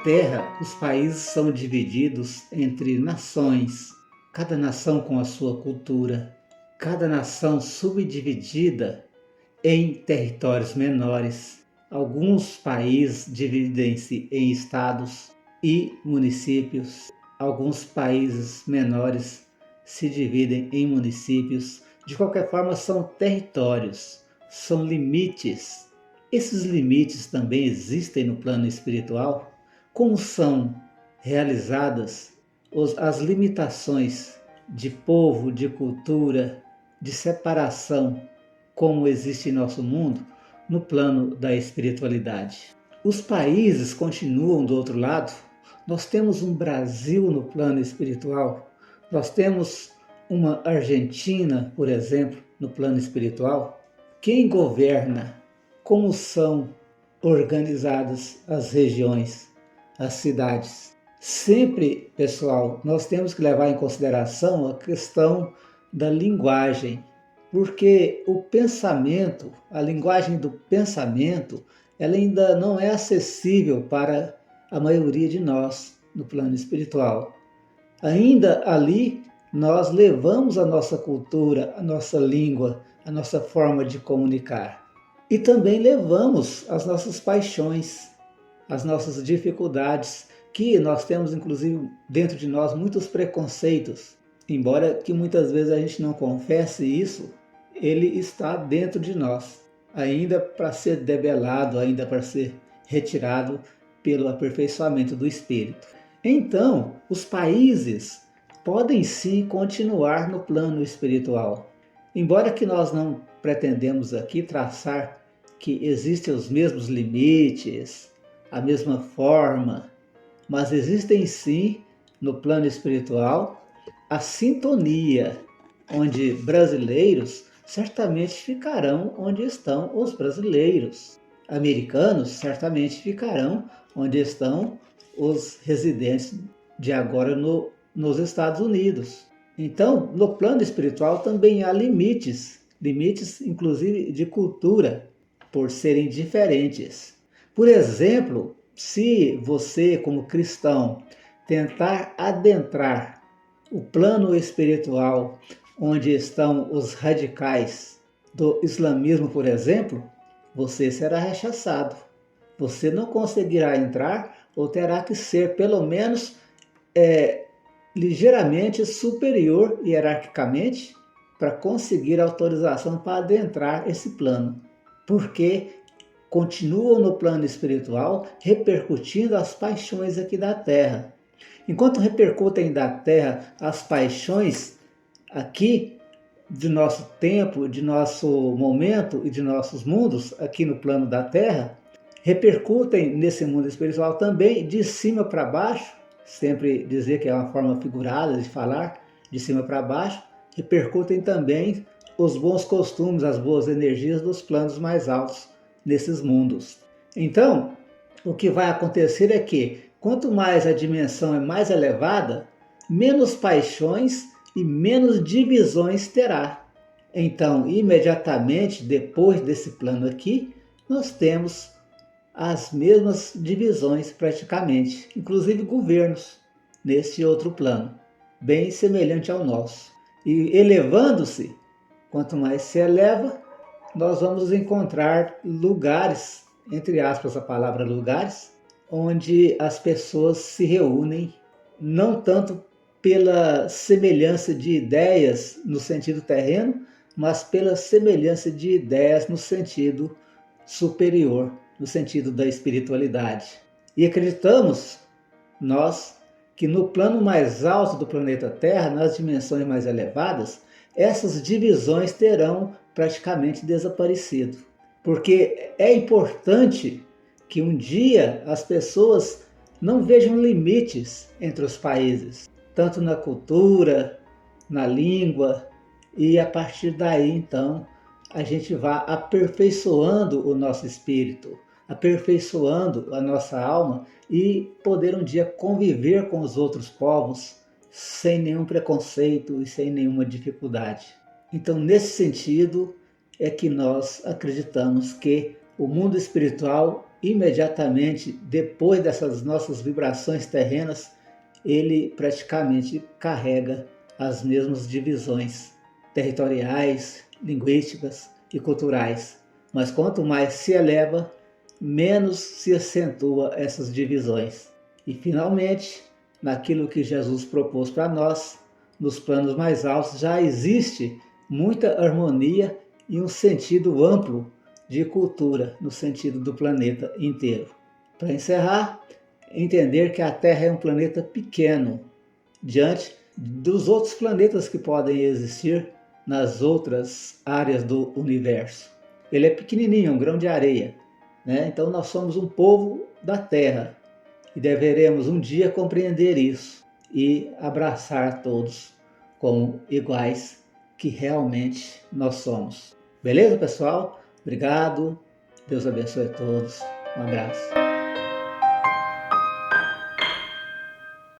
Terra, os países são divididos entre nações, cada nação com a sua cultura, cada nação subdividida em territórios menores. Alguns países dividem-se em estados e municípios. Alguns países menores se dividem em municípios. De qualquer forma, são territórios, são limites. Esses limites também existem no plano espiritual. Como são realizadas as limitações de povo, de cultura, de separação, como existe em nosso mundo, no plano da espiritualidade? Os países continuam do outro lado. Nós temos um Brasil no plano espiritual. Nós temos uma Argentina, por exemplo, no plano espiritual. Quem governa? Como são organizadas as regiões, as cidades? Sempre, pessoal, nós temos que levar em consideração a questão da linguagem, porque o pensamento, a linguagem do pensamento, ela ainda não é acessível para a maioria de nós no plano espiritual. Ainda ali, nós levamos a nossa cultura, a nossa língua, a nossa forma de comunicar. E também levamos as nossas paixões, as nossas dificuldades, que nós temos, inclusive, dentro de nós, muitos preconceitos. Embora que muitas vezes a gente não confesse isso, ele está dentro de nós, ainda para ser debelado, ainda para ser retirado pelo aperfeiçoamento do espírito. Então, os países podem sim continuar no plano espiritual. Embora que nós não pretendemos aqui traçar que existem os mesmos limites, a mesma forma, mas existem sim no plano espiritual a sintonia, onde brasileiros certamente ficarão onde estão os brasileiros. Americanos certamente ficarão onde estão os residentes de agora nos Estados Unidos. Então, no plano espiritual também há limites inclusive de cultura, por serem diferentes. Por exemplo, se você, como cristão, tentar adentrar o plano espiritual onde estão os radicais do islamismo, por exemplo, você será rechaçado. Você não conseguirá entrar ou terá que ser, pelo menos, ligeiramente superior hierarquicamente para conseguir autorização para adentrar esse plano. Porque continuam no plano espiritual repercutindo as paixões aqui da Terra. Enquanto repercutem da Terra as paixões aqui de nosso tempo, de nosso momento e de nossos mundos aqui no plano da Terra, repercutem nesse mundo espiritual também de cima para baixo, sempre dizer que é uma forma figurada de falar, de cima para baixo, repercutem também os bons costumes, as boas energias dos planos mais altos nesses mundos. Então, o que vai acontecer é que, quanto mais a dimensão é mais elevada, menos paixões e menos divisões terá. Então, imediatamente depois desse plano aqui, nós temos as mesmas divisões praticamente, inclusive governos nesse outro plano, bem semelhante ao nosso. E elevando-se, quanto mais se eleva, nós vamos encontrar lugares, entre aspas a palavra lugares, onde as pessoas se reúnem, não tanto pela semelhança de ideias no sentido terreno, mas pela semelhança de ideias no sentido superior, no sentido da espiritualidade. E acreditamos, nós, que no plano mais alto do planeta Terra, nas dimensões mais elevadas, essas divisões terão praticamente desaparecido. Porque é importante que um dia as pessoas não vejam limites entre os países, tanto na cultura, na língua, e a partir daí, então, a gente vai aperfeiçoando o nosso espírito, aperfeiçoando a nossa alma e poder um dia conviver com os outros povos sem nenhum preconceito e sem nenhuma dificuldade. Então, nesse sentido, é que nós acreditamos que o mundo espiritual imediatamente depois dessas nossas vibrações terrenas, ele praticamente carrega as mesmas divisões territoriais, linguísticas e culturais. Mas quanto mais se eleva, menos se acentua essas divisões. E finalmente, naquilo que Jesus propôs para nós, nos planos mais altos já existe muita harmonia e um sentido amplo de cultura no sentido do planeta inteiro. Para encerrar, entender que a Terra é um planeta pequeno diante dos outros planetas que podem existir nas outras áreas do universo. Ele é pequenininho, um grão de areia, né? Então nós somos um povo da Terra e deveremos um dia compreender isso e abraçar todos como iguais que realmente nós somos. Beleza, pessoal? Obrigado. Deus abençoe a todos. Um abraço.